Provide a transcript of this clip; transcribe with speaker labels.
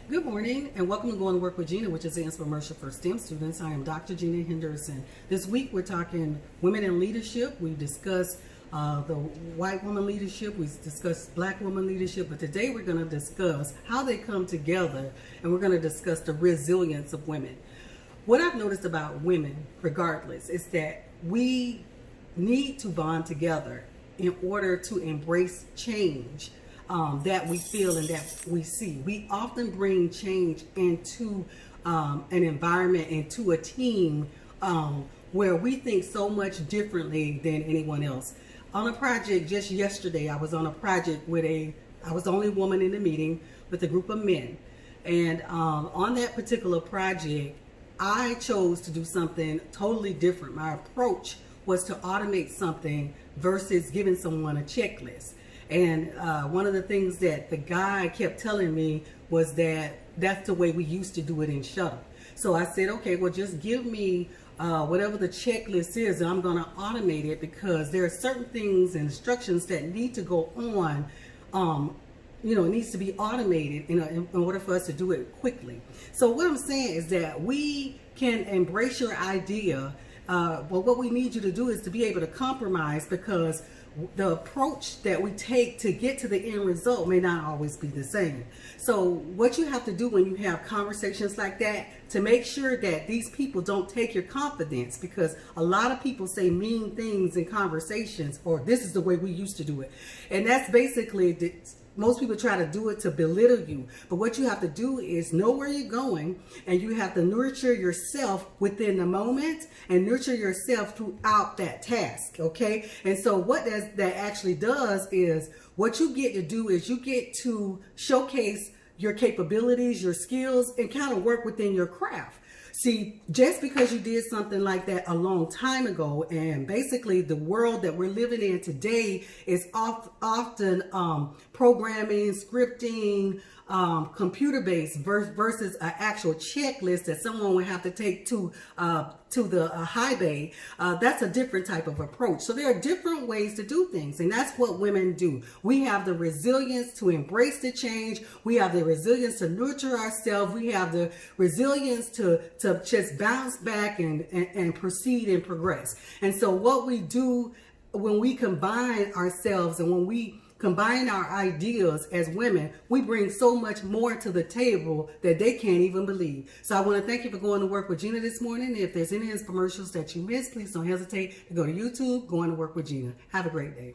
Speaker 1: Good morning and welcome to Going to Work with Gena, which is the Inspiremercial for STEM students. I am Dr. Gena Henderson. This week we're talking women in leadership. We discussed the white woman leadership, we discussed black woman leadership, but today we're going to discuss how they come together, and we're going to discuss the resilience of women. What I've noticed about women, regardless, is that we need to bond together in order to embrace change that we feel and that we see. We often bring change into an environment, into a team where we think so much differently than anyone else. On a project just yesterday, I was on a project with I was the only woman in the meeting with a group of men. And on that particular project, I chose to do something totally different. My approach was to automate something versus giving someone a checklist. And one of the things that the guy kept telling me was that that's the way we used to do it in shuttle. So I said, okay, well, just give me whatever the checklist is, and I'm going to automate it because there are certain things and instructions that need to go on. It needs to be automated in order for us to do it quickly. So what I'm saying is that we can embrace your idea, but what we need you to do is to be able to compromise, because the approach that we take to get to the end result may not always be the same. So what you have to do when you have conversations like that, to make sure that these people don't take your confidence, because a lot of people say mean things in conversations, or this is the way we used to do it. And that's basically most people try to do it to belittle you. But what you have to do is know where you're going, and you have to nurture yourself within the moment and nurture yourself throughout that task, okay? And so what that actually does is, what you get to do is you get to showcase your capabilities, your skills, and kind of work within your craft. See, just because you did something like that a long time ago, and basically the world that we're living in today is often programming, scripting, computer-based versus an actual checklist that someone would have to take to the high bay. That's a different type of approach. So there are different ways to do things, and that's what women do. We have the resilience to embrace the change. We have the resilience to nurture ourselves. We have the resilience to just bounce back and proceed and progress. And so what we do when we combine ourselves and when we combine our ideas as women, we bring so much more to the table that they can't even believe. So I want to thank you for going to work with Gena this morning. If there's any commercials that you missed, please don't hesitate to go to YouTube, Going to Work with Gena. Have a great day.